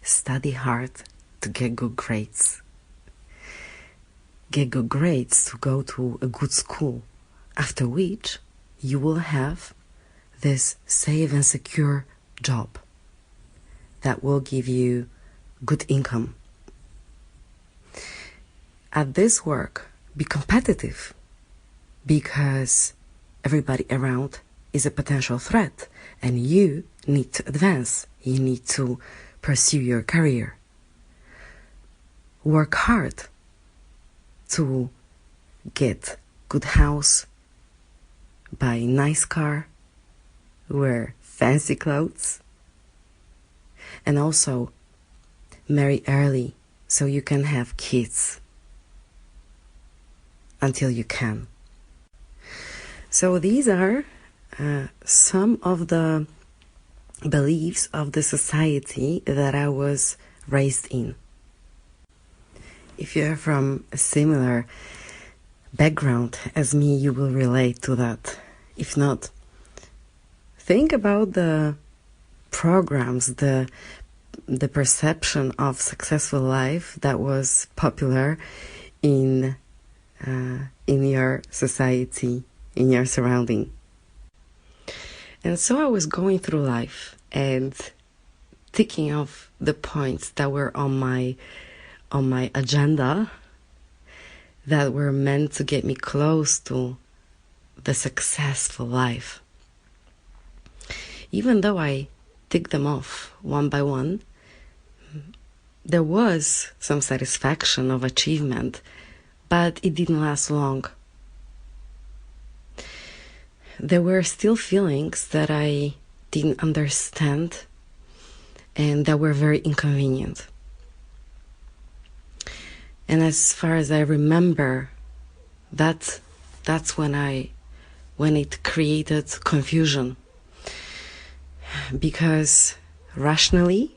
study hard to get good grades. Get good grades to go to a good school, after which you will have this safe and secure job that will give you good income. At this work, be competitive, because everybody around is a potential threat and you need to advance. You need to pursue your career. Work hard to get good house, buy nice car, wear fancy clothes, and also marry early so you can have kids until you can. So these are some of the beliefs of the society that I was raised in. If you're from a similar background as me, you will relate to that. If not, think about the programs, the perception of successful life that was popular in your society, in your surrounding. And so I was going through life and ticking off the points that were on my agenda that were meant to get me close to the successful life. Even though I ticked them off one by one, there was some satisfaction of achievement, but it didn't last long. There were still feelings that I didn't understand and that were very inconvenient. And as far as I remember, that's when it created confusion. Because rationally,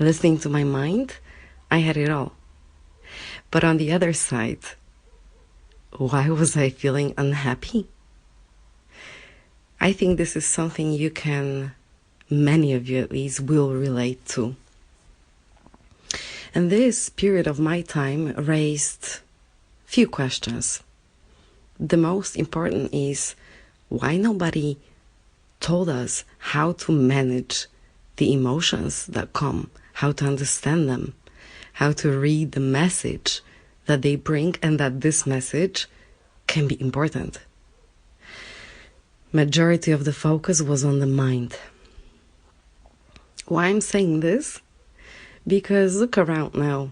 listening to my mind, I had it all. But on the other side, why was I feeling unhappy? I think this is something many of you at least, will relate to. And this period of my time raised few questions. The most important is why nobody told us how to manage the emotions that come, how to understand them, how to read the message that they bring, and that this message can be important. Majority of the focus was on the mind. Why I'm saying this? Because look around now.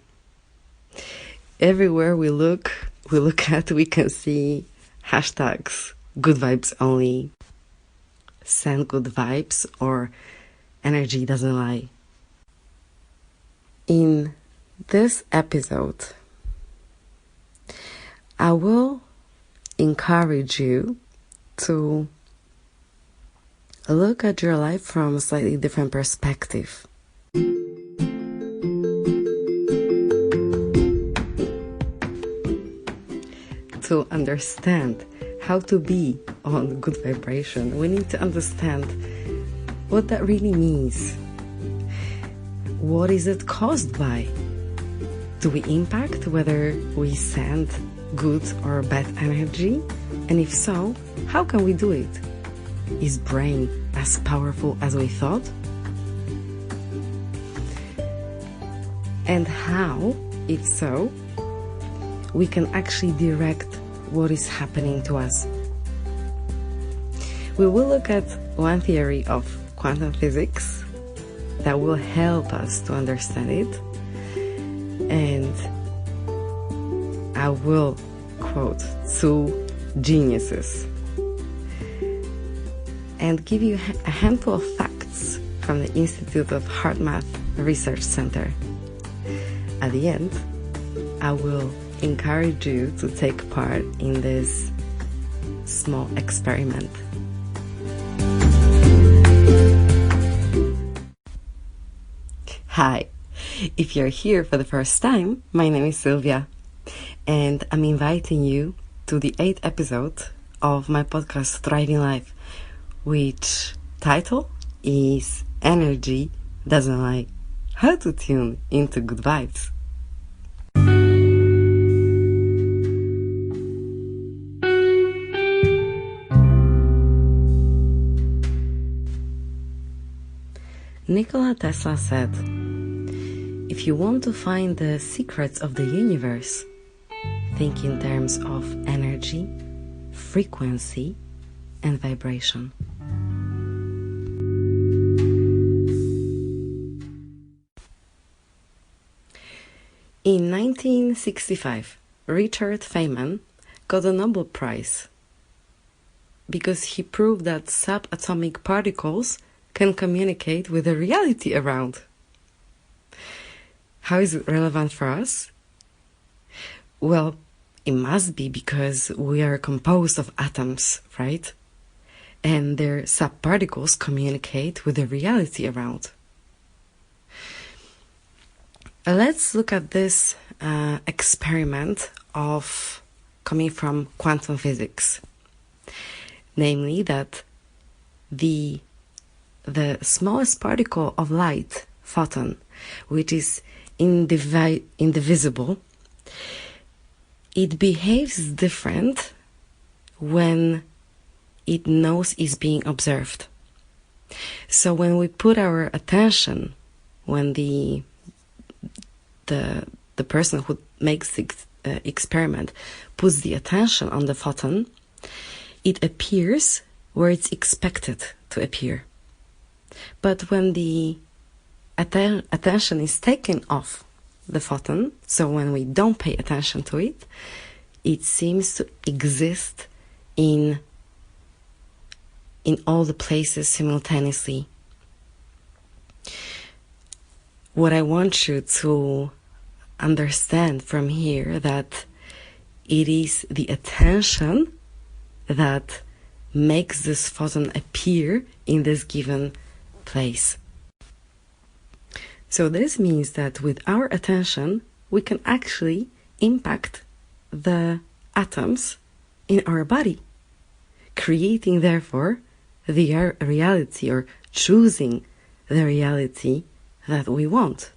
Everywhere we look at, we can see hashtags, good vibes only, send good vibes, or energy doesn't lie. In this episode, I will encourage you to look at your life from a slightly different perspective. To understand how to be on good vibration, we need to understand what that really means. What is it caused by? Do we impact whether we send good or bad energy? And if so, how can we do it? Is brain as powerful as we thought? And how, if so, we can actually direct what is happening to us. We will look at one theory of quantum physics that will help us to understand it, and I will quote two geniuses and give you a handful of facts from the Institute of Heart Math Research Center. At the end, I will encourage you to take part in this small experiment. Hi, if you're here for the first time, my name is Sylwia, and I'm inviting you to the 8th episode of my podcast Thriving Life, which title is Energy Doesn't Lie. how to tune into good vibes. Nikola Tesla said, "If you want to find the secrets of the universe, think in terms of energy, frequency, and vibration." In 1965, Richard Feynman got a Nobel Prize because he proved that subatomic particles can communicate with the reality around. How is it relevant for us? Well, it must be because we are composed of atoms, right? And their subparticles communicate with the reality around. Let's look at this experiment of coming from quantum physics. Namely that the smallest particle of light, photon, which is indivisible, it behaves different when it knows it's being observed. So when we put our attention, when the person who makes the experiment puts the attention on the photon, it appears where it's expected to appear. But when the attention is taken off the photon, so when we don't pay attention to it, it seems to exist in all the places simultaneously. What I want you to understand from here that it is the attention that makes this photon appear in this given place. So this means that with our attention, we can actually impact the atoms in our body, creating therefore the reality, or choosing the reality that we want.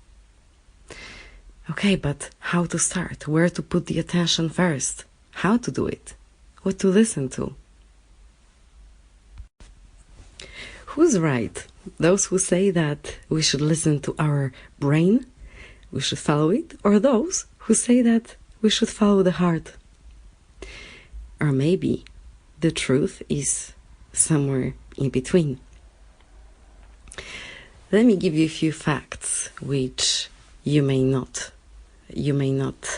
Okay, but how to start? Where to put the attention first? How to do it? What to listen to? Who's right? Those who say that we should listen to our brain, we should follow it, or those who say that we should follow the heart? Or maybe the truth is somewhere in between. Let me give you a few facts which you may not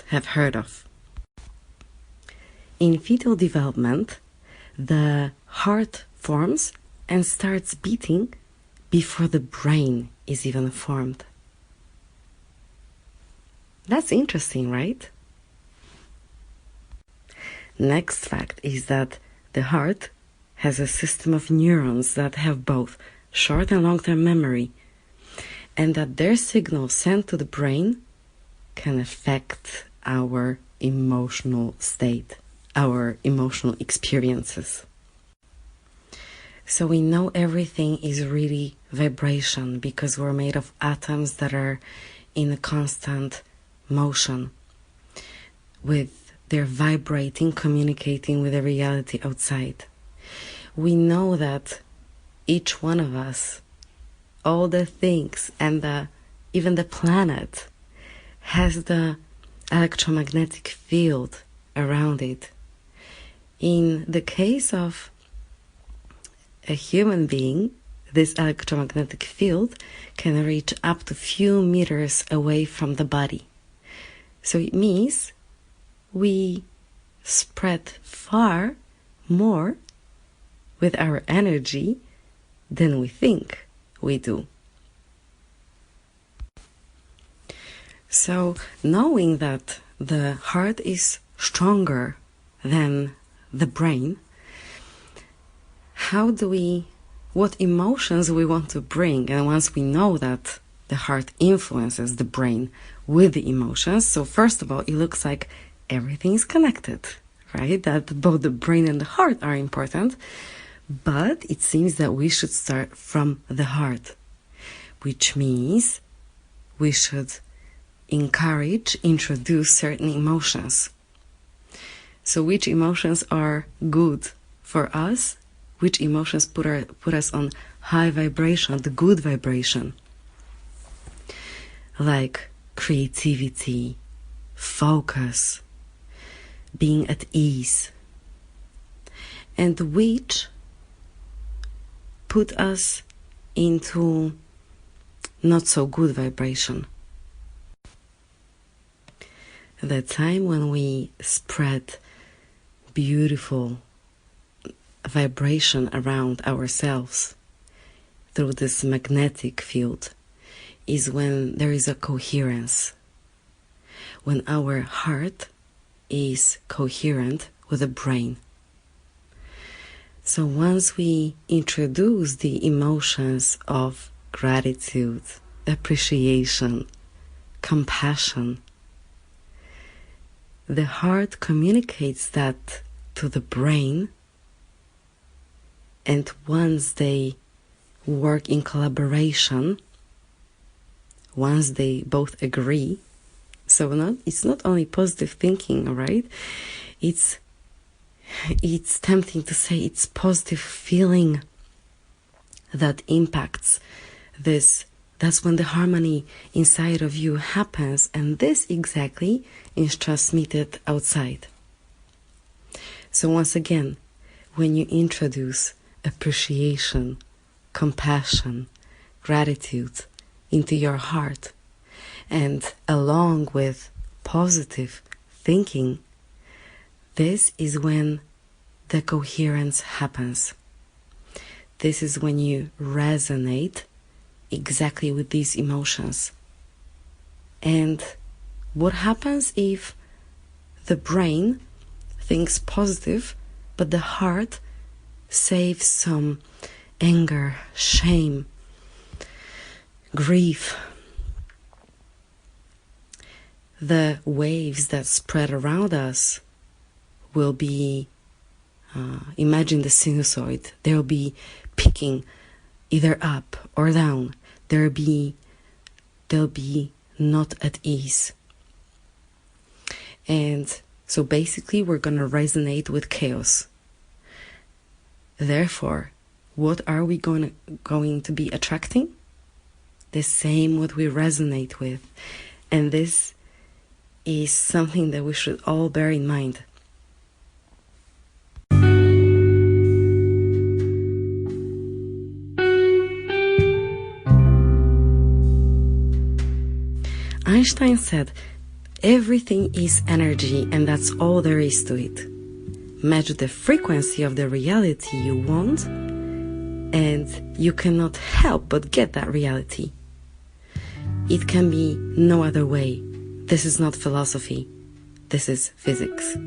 have heard of. In fetal development, the heart forms and starts beating before the brain is even formed. That's interesting, right? Next fact is that the heart has a system of neurons that have both short and long-term memory, and that their signals sent to the brain can affect our emotional state, our emotional experiences. So we know everything is really vibration because we're made of atoms that are in a constant motion, with their vibrating, communicating with the reality outside. We know that each one of us, all the things, and even the planet, has the electromagnetic field around it. In the case of a human being, this electromagnetic field can reach up to few meters away from the body. So it means we spread far more with our energy than we think we do. So knowing that the heart is stronger than the brain, what emotions we want to bring, and once we know that the heart influences the brain with the emotions, so first of all, it looks like everything is connected, right? That both the brain and the heart are important, but it seems that we should start from the heart, which means we should introduce certain emotions. So which emotions are good for us? Which emotions put us on high vibration, the good vibration? Like creativity, focus, being at ease. And which put us into not so good vibration. The time when we spread beautiful vibration around ourselves through this magnetic field is when there is a coherence, when our heart is coherent with the brain. So once we introduce the emotions of gratitude, appreciation, compassion, the heart communicates that to the brain, and once they work in collaboration, once they both agree, so it's not only positive thinking, right? It's tempting to say it's positive feeling that impacts this. That's when the harmony inside of you happens, and this exactly is transmitted outside. So once again, when you introduce appreciation, compassion, gratitude into your heart, and along with positive thinking, this is when the coherence happens. This is when you resonate exactly with these emotions. And what happens if the brain thinks positive, but the heart saves some anger, shame, grief? The waves that spread around us will be, imagine the sinusoid, they'll be picking either up or down. They'll be not at ease. And so basically we're going to resonate with chaos. Therefore, what are we going to be attracting? The same what we resonate with. And this is something that we should all bear in mind. Einstein said, everything is energy, and that's all there is to it. Match the frequency of the reality you want, and you cannot help but get that reality. It can be no other way. This is not philosophy. This is physics.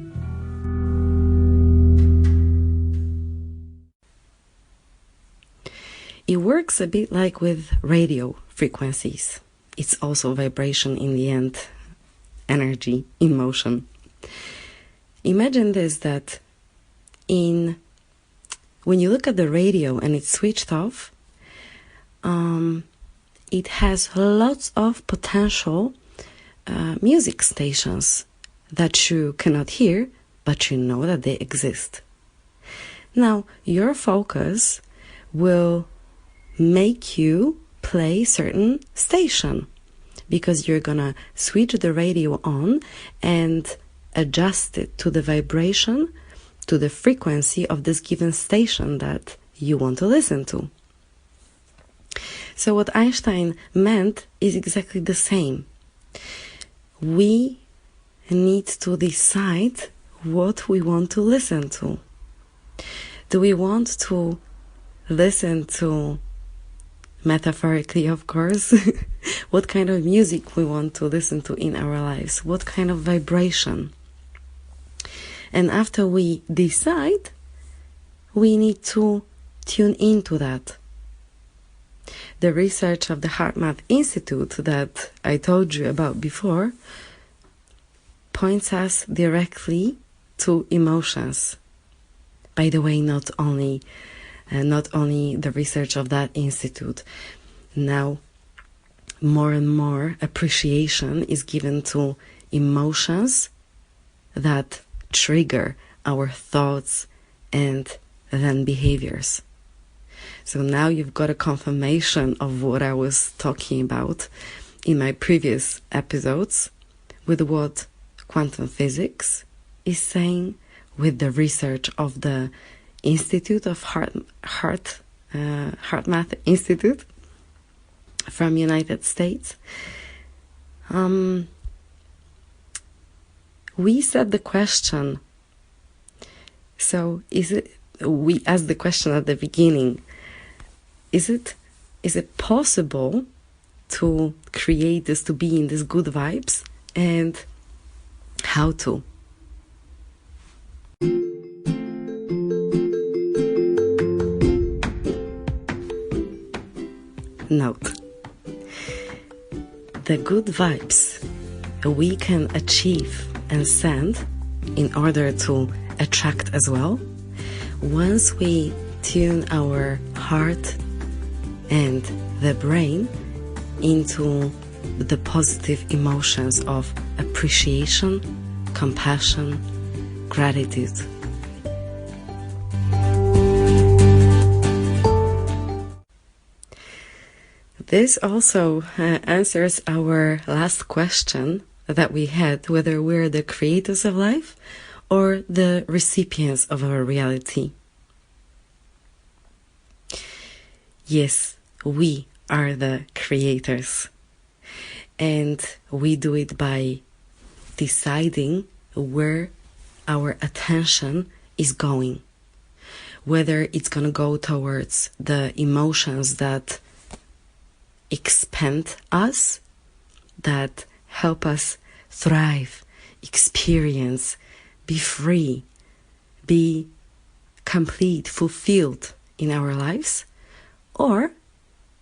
It works a bit like with radio frequencies. It's also vibration in the end, energy, emotion. Imagine this, that when you look at the radio and it's switched off, it has lots of potential music stations that you cannot hear, but you know that they exist. Now, your focus will make you play certain station, because you're gonna switch the radio on and adjust it to the vibration, to the frequency of this given station that you want to listen to. So what Einstein meant is exactly the same. We need to decide what we want to listen to. Do we want to listen to, metaphorically of course, what kind of music we want to listen to in our lives? What kind of vibration? And after we decide, we need to tune into that. The research of the HeartMath Institute that I told you about before points us directly to emotions. By the way, not only the research of that institute. Now, more and more appreciation is given to emotions that trigger our thoughts and then behaviors. So now you've got a confirmation of what I was talking about in my previous episodes with what quantum physics is saying, with the research of the Institute of Heart Math Institute from United States. We said the question. So we asked the question at the beginning, is it possible to create this, to be in these good vibes, and how to? Note, the good vibes we can achieve and send in order to attract as well, once we tune our heart and the brain into the positive emotions of appreciation, compassion, gratitude. This also answers our last question that we had, whether we're the creators of life or the recipients of our reality. Yes, we are the creators, and we do it by deciding where our attention is going, whether it's going to go towards the emotions that expand us, that help us thrive, experience, be free, be complete, fulfilled in our lives, or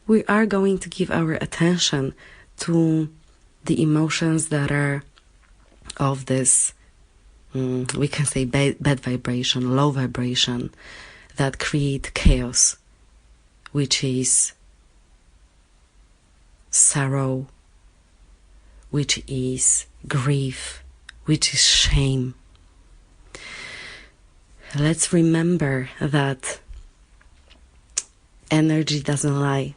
we are going to give our attention to the emotions that are of this, we can say bad vibration, low vibration, that create chaos, which is sorrow, which is grief, which is shame. Let's remember that energy doesn't lie.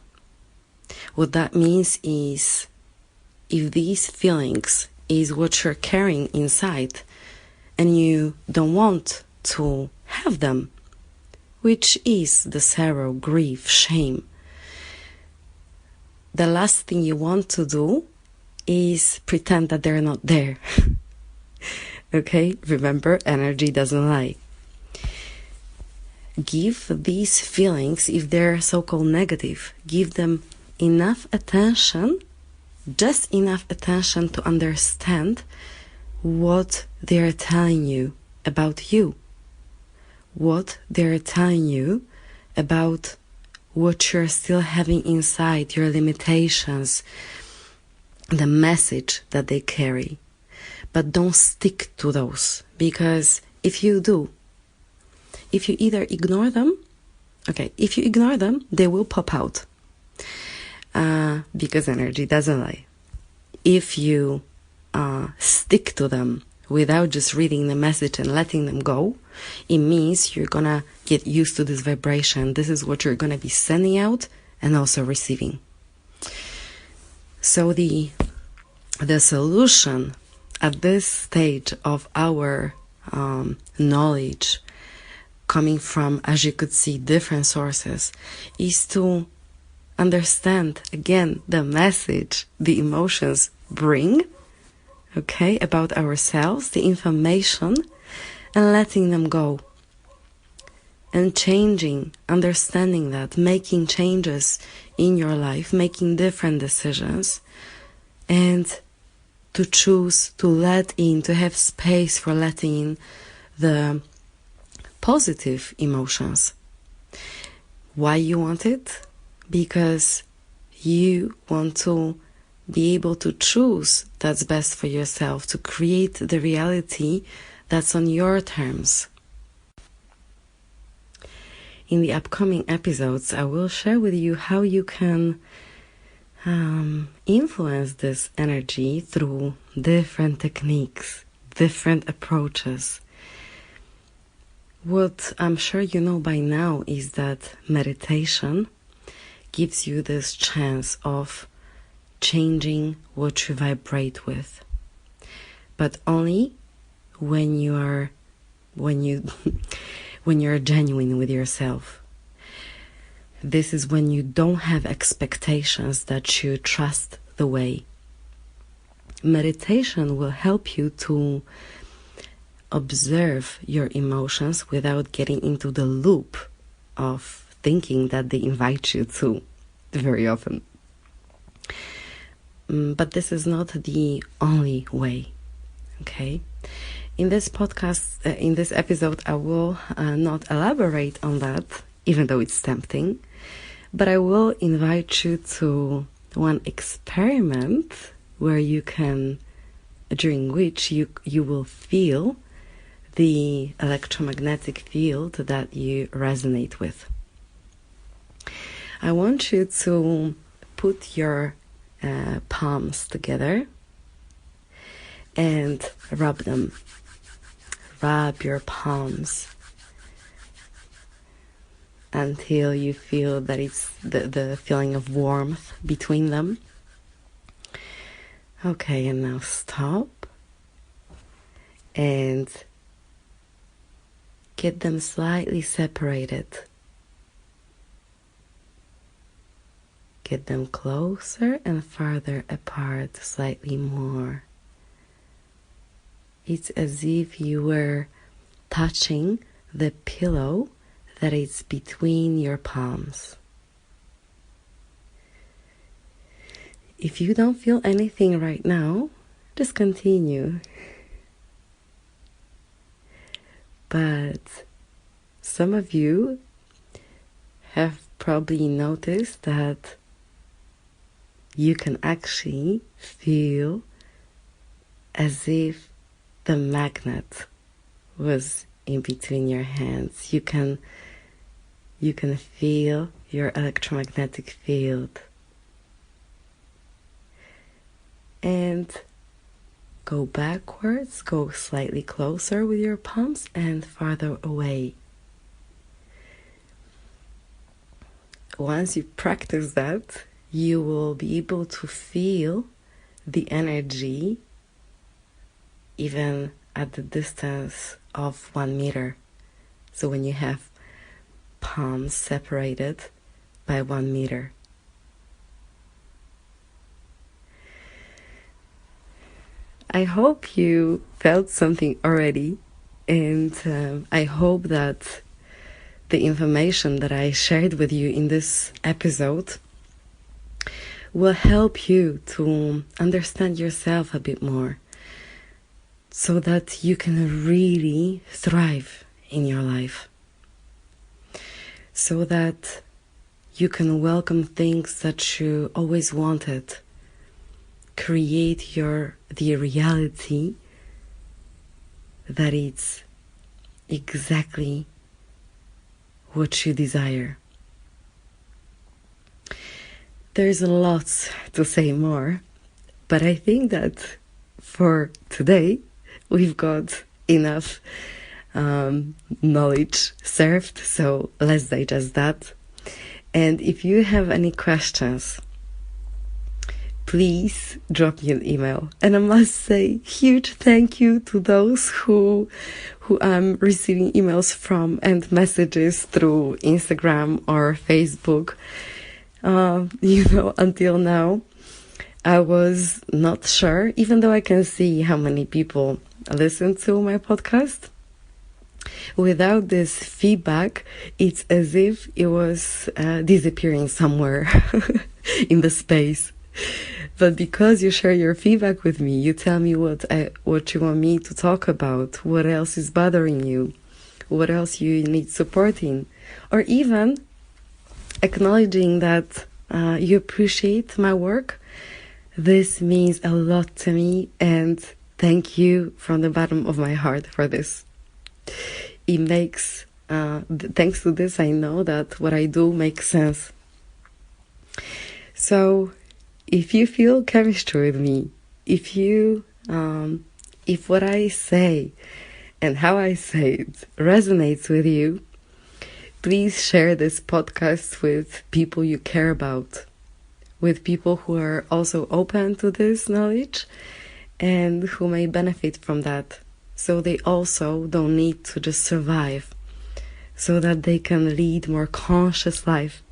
What that means is, if these feelings is what you're carrying inside and you don't want to have them, which is the sorrow, grief, shame, the last thing you want to do is pretend that they're not there. Okay? Remember, energy doesn't lie. Give these feelings, if they're so-called negative, give them enough attention, just enough attention to understand what they're telling you about you, what they're telling you about what you're still having inside, your limitations, the message that they carry. But don't stick to those, because if you do, if you either ignore them, if you ignore them, they will pop out, because energy doesn't lie. If you stick to them without just reading the message and letting them go, it means you're gonna get used to this vibration. This is what you're gonna be sending out and also receiving. So the solution at this stage of our knowledge, coming from, as you could see, different sources, is to understand again the message the emotions bring, about ourselves, the information, and letting them go, and changing, understanding that, making changes in your life, making different decisions, and to choose to let in, to have space for letting in the positive emotions. Why you want it? Because you want to be able to choose that's best for yourself, to create the reality that's on your terms. In the upcoming episodes, I will share with you how you can influence this energy through different techniques, different approaches. What I'm sure you know by now is that meditation gives you this chance of changing what you vibrate with, but only when you're genuine with yourself. This is when you don't have expectations, that you trust the way. Meditation will help you to observe your emotions without getting into the loop of thinking that they invite you to very often. But this is not the only way, okay? In this podcast, in this episode, I will not elaborate on that, even though it's tempting, but I will invite you to one experiment during which you will feel the electromagnetic field that you resonate with. I want you to put your palms together and rub them. Rub your palms until you feel that it's the feeling of warmth between them. Okay, and now stop and get them slightly separated. Get them closer and farther apart, slightly more. It's as if you were touching the pillow that is between your palms. If you don't feel anything right now, just continue. But some of you have probably noticed that you can actually feel as if the magnet was in between your hands. You can feel your electromagnetic field. And go backwards, go slightly closer with your palms and farther away. Once you practice that, you will be able to feel the energy even at the distance of 1 meter. So when you have palms separated by 1 meter. I hope you felt something already, and I hope that the information that I shared with you in this episode will help you to understand yourself a bit more, so that you can really thrive in your life, so that you can welcome things that you always wanted, create the reality that it's exactly what you desire. There's a lot to say more, but I think that for today we've got enough knowledge served, so let's digest that. And if you have any questions, please drop me an email. And I must say huge thank you to those who I'm receiving emails from and messages through Instagram or Facebook. Until now, I was not sure, even though I can see how many people listen to my podcast. Without this feedback, it's as if it was disappearing somewhere in the space. But because you share your feedback with me, you tell me what you want me to talk about, what else is bothering you, what else you need supporting, or even acknowledging that you appreciate my work. This means a lot to me, and thank you from the bottom of my heart for this. It makes, thanks to this, I know that what I do makes sense. So if you feel chemistry with me, if what I say and how I say it resonates with you, please share this podcast with people you care about, with people who are also open to this knowledge and who may benefit from that, so they also don't need to just survive, so that they can lead more conscious life.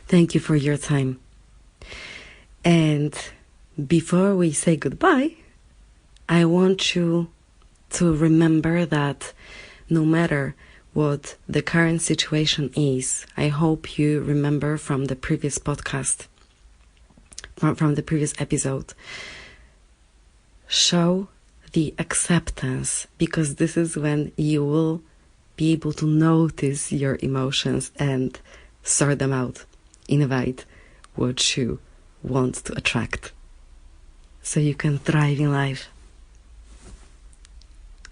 Thank you for your time. And before we say goodbye, I want you to remember that no matter what the current situation is, I hope you remember from the previous podcast, from the previous episode, show the acceptance, because this is when you will be able to notice your emotions and sort them out. Invite what you want to attract, so you can thrive in life.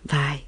Bye.